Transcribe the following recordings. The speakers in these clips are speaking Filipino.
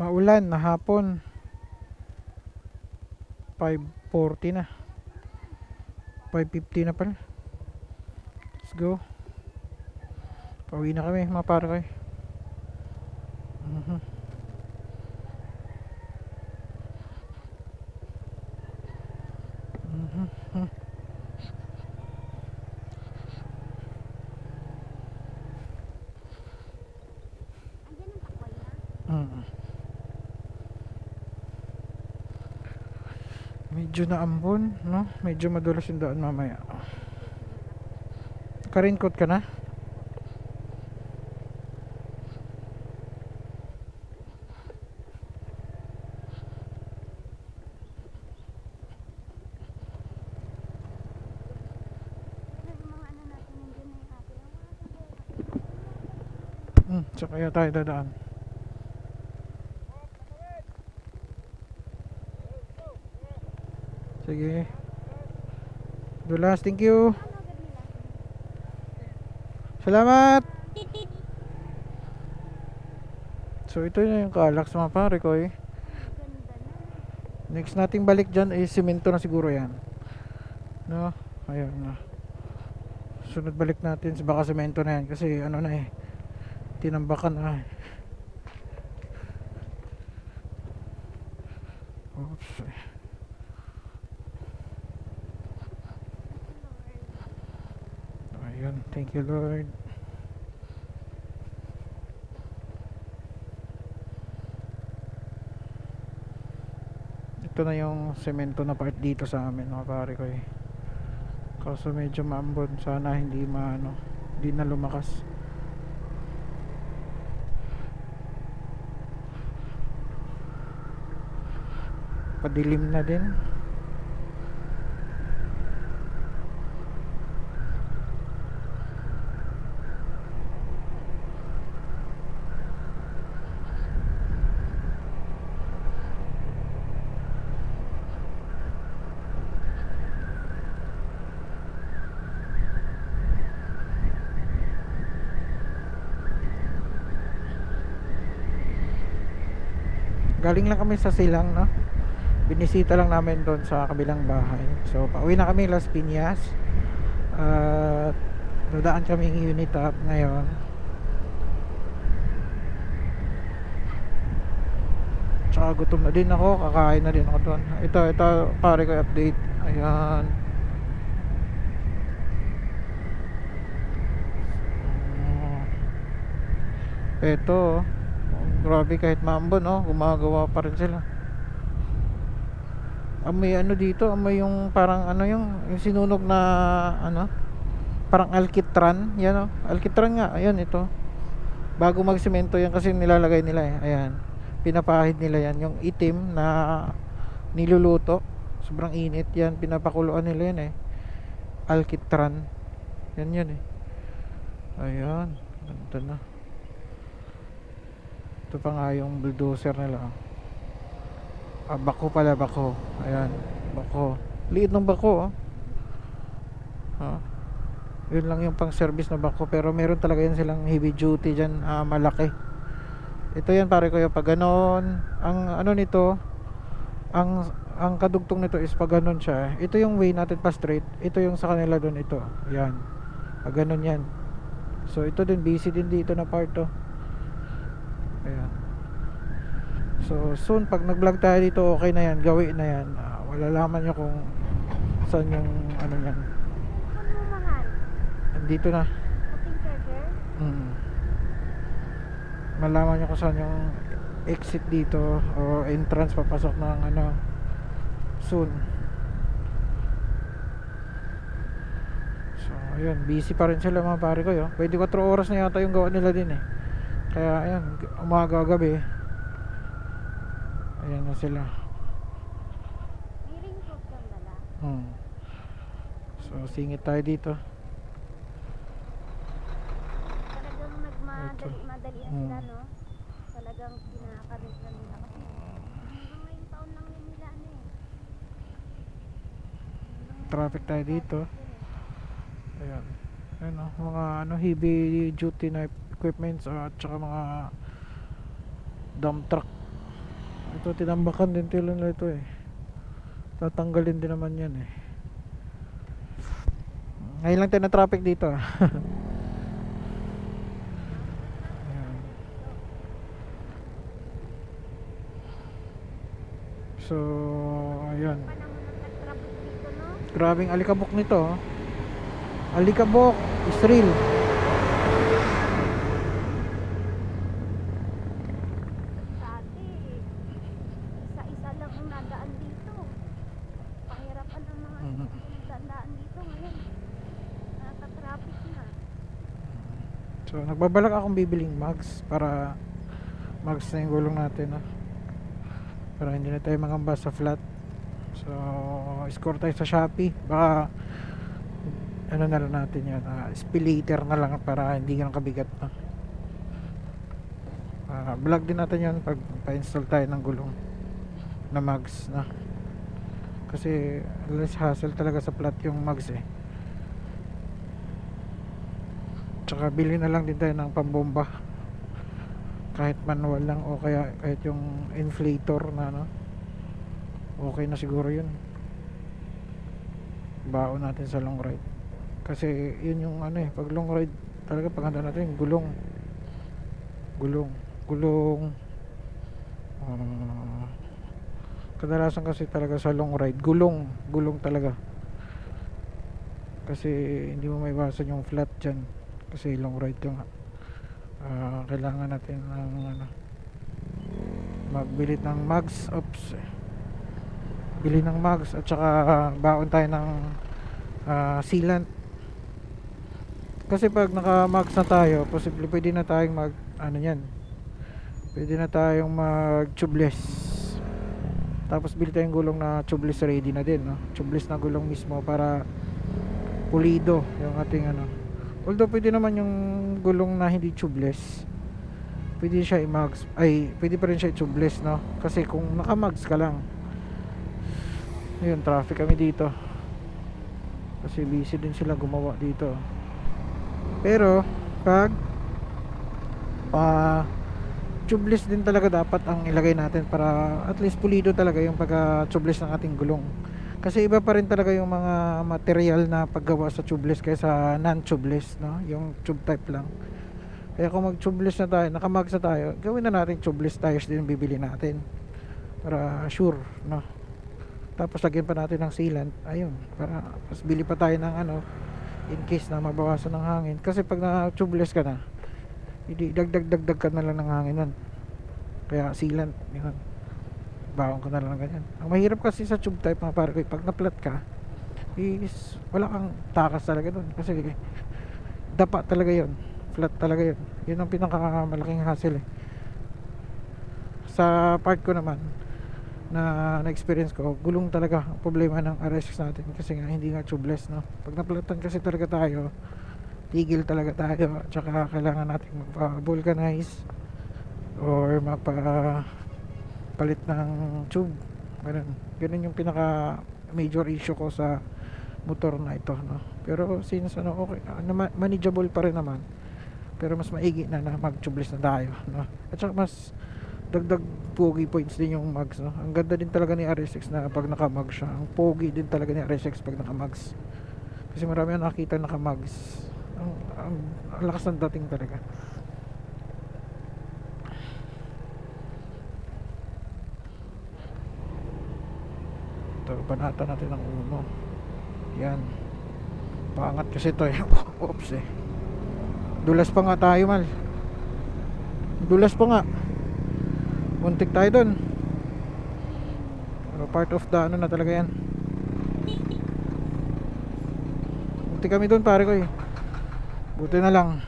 Maulan na hapon. 5:40 na. 5:50 na pala. Let's go. Pauwi na kami mga pare ko. Medyo naambon, no? Medyo madulas yung daan mamaya. Ka-raincoat ka na? So kaya tayo dadaan. Sige. Dulas, thank you. Salamat. So ito na yung Kaalax mga pare ko eh. Next nating balik dyan ay simento na siguro yan. No? Ayun na. Sunod balik natin baka simento na yan kasi ano na eh. Tinambakan na eh. Oops. Ayun, thank you Lord. Ito na yung semento na part dito sa amin mga pare ko eh. Kaso medyo maambon, sana hindi hindi na lumakas. Padilim na din. Galing lang kami sa Silang, no? Binisita lang namin doon sa kabilang bahay. So pauwi na kami Las Piñas. At dadaan kami ng Unitap ngayon. Tsaka gutom na din ako, kakain na din ako doon. Ito pare ko update. Ayan. Ito grabe kahit maambon, no? Gumagawa pa rin sila. Amoy ano dito, amoy yung parang yung sinunog na parang alkitran, yan alkitran nga, ayan ito. Bago magsemento yan kasi nilalagay nila eh, ayan. Pinapahid nila yan, yung itim na niluluto. Sobrang init yan, pinapakuluan nila yan eh. Alkitran. Yan eh. Ayan, ganda na. Ito pa nga yung bulldozer nila. Bako pala, bako. Ayan, bako. Liit ng bako, yun lang yung pang service na bako. Pero meron talaga yan silang heavy duty dyan, malaki. Ito yan pare ko yung pag ganon. Ang nito, ang kadugtong nito is pag ganon siya. Ito yung way natin pa straight. Ito yung sa kanila doon, ito. Yan. Pag ganon yan. So ito din, busy din dito na part to. Ayan. So soon pag nag-vlog tayo dito, okay na yan, gawin na yan. Malalaman nyo kung saan yung yan. Ano mahal? Andito na. Puting charger? Malaman nyo kung saan yung exit dito o entrance papasok ng soon. So ayun, busy pa rin sila mga pare ko 24 oras na yata yung gawa nila din eh. Kaya ayun, umaga gabi. Ayan na sila. May raincoat kang dala? So singit tayo dito. Talagang madalian sila, no? Talagang pinaka-rent na nila kasi hanggang ngayong taon lang yun nila Traffic tayo dito. Ayan. Ayan mga heavy duty na equipments at saka mga dump truck. Ito tinambakan din tilo nila ito eh. Tatanggalin din naman yan eh. Ngayon lang tayo na traffic dito ah. Ayan. So ayan. Panahon ng nag-traffic dito, no? Grabing alikabok nito oh. Alikabok Israel. Dati, isa-isa lang ang nadaan dito. Pahirapan ang mga Mhm. nagdaan dito ngayon. Naka-traffic na. So nagbabalak akong bibiling mags para mags na yung gulong natin ah. Para hindi na tayo mangamba sa flat. So score tayo sa Shopee. Baka ano na lang natin yan, spillator na lang para hindi ganun kabigat na. Vlog din natin yan pag pa-install tayo ng gulong na mags na. Kasi less hassle talaga sa flat yung mags eh. Tsaka bili na lang din tayo ng pambomba. Kahit manual lang o kaya kahit yung inflator na ano. Okay na siguro yun. Baon natin sa long ride. Kasi yun yung ano eh, pag long ride talaga pag handa natin yung gulong. Kadalasan kasi talaga sa long ride gulong talaga. Kasi hindi mo maiwasan yung flat dyan. Kasi long ride yung kailangan natin ng ano, magbilit ng mags. Bili ng mags at saka baon tayo ng sealant. Kasi pag naka-mags na tayo, posible pwede na tayong mag ano yan. Pwede na tayong mag tubeless. Tapos bili tayong gulong na tubeless ready na din, no? Tubeless na gulong mismo para pulido yung ating ano. Although pwede naman yung gulong na hindi tubeless. Pwede siya i-mags. Ay, pwede pa rin siya i-tubeless, no? Kasi kung naka-mags ka lang. Ayun, traffic kami dito. Kasi busy din sila gumawa dito. Pero pag tubeless din talaga dapat ang ilagay natin para at least pulido talaga yung pagka tubeless ng ating gulong. Kasi iba pa rin talaga yung mga material na paggawa sa tubeless kaysa non-tubeless, no? Yung tube type lang. Kaya kung mag-tubeless na tayo, naka-mags na tayo, gawin na natin tubeless tires din bibili natin para sure, no? Tapos lagyan pa natin ng sealant, ayun, para mas bili pa tayo ng ano in case na mabawasan ng hangin. Kasi pag na-tubeless ka na, hindi dagdag ka na lang ng hangin nun. Kaya sealant, yun, baon ka na lang ng ganyan. Ang mahirap kasi sa tube type mga pare, pag na-flat ka is wala kang takas talaga dun. Kasi dapa talaga yun, flat talaga yun. Yun ang pinakamalaking hassle eh. Sa part ko naman na na-experience ko, gulong talaga ang problema ng RSX natin kasi nga hindi nga tubeless, no? Pag naplatan kasi talaga tayo, tigil talaga tayo, tsaka kailangan natin magpa-vulcanize or palit ng tube. Ganun yung pinaka major issue ko sa motor na ito, no? Pero since ano, okay, manageable pa rin naman, pero mas maigi na mag-tubeless na tayo, no? At saka mas dagdag pogi points din yung mags, no? Ang ganda din talaga ni RSX na pag naka-mags siya. Ang pogi din talaga ni RSX pag naka-mags. Kasi marami ang nakita naka-mags. Ang lakas ng dating talaga. Ito, banata natin ang uno. Yan. Pangat kasi ito eh. Oops eh. Dulas pa nga tayo, mal. Dulas pa nga. Muntik tayo dun. Pero part of the ano na talaga yan. Muntik kami dun pare ko eh. Buti na lang.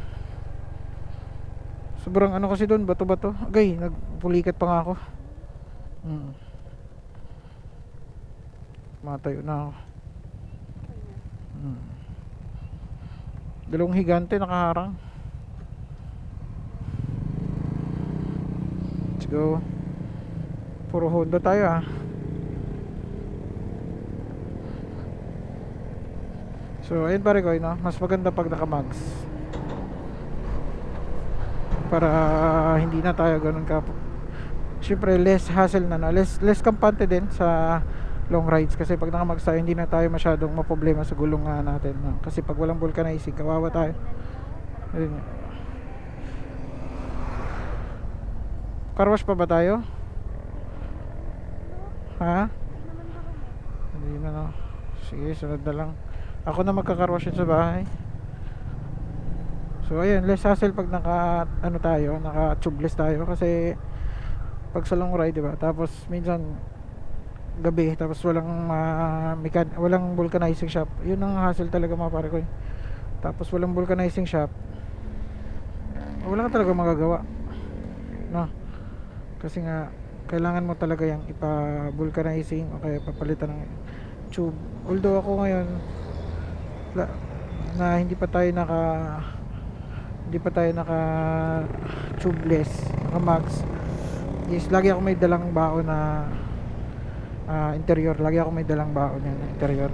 Sobrang ano kasi dun, bato-bato. Agay, nagpulikat pa nga ako. Matayo na ako. Dalawang higante nakaharang. Let's go. Puro Honda tayo ah. So ayun pare ko, no? Mas maganda pag naka-mags para hindi na tayo ganun syempre less hassle na, no? Less kampante din sa long rides, kasi pag nakamags tayo hindi na tayo masyadong maproblema sa gulong natin, no? Kasi pag walang vulcanizing kawawa tayo. Ayun. Car wash pa ba tayo? Ha? Hindi na, no? Sige, sunod na lang. Ako na magka-car wash yun sa bahay. So ayun, less hassle pag naka ano tayo, naka tubeless tayo, kasi pag sa long ride, 'di ba? Tapos minsan gabi, tapos walang vulcanizing shop. 'Yun ang hassle talaga, mga pare ko. Tapos walang vulcanizing shop, wala ka talaga magagawa, no? Kasi nga kailangan mo talaga yung ipa-vulcanizing o kaya papalitan ng tube. Although ako ngayon na hindi pa tayo naka tubeless, naka max, is lagi ako may dalang baon na interior. Lagi ako may dalang baon yan, interior.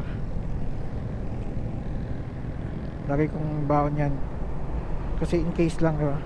Lagi kong baon yan kasi in case lang, diba?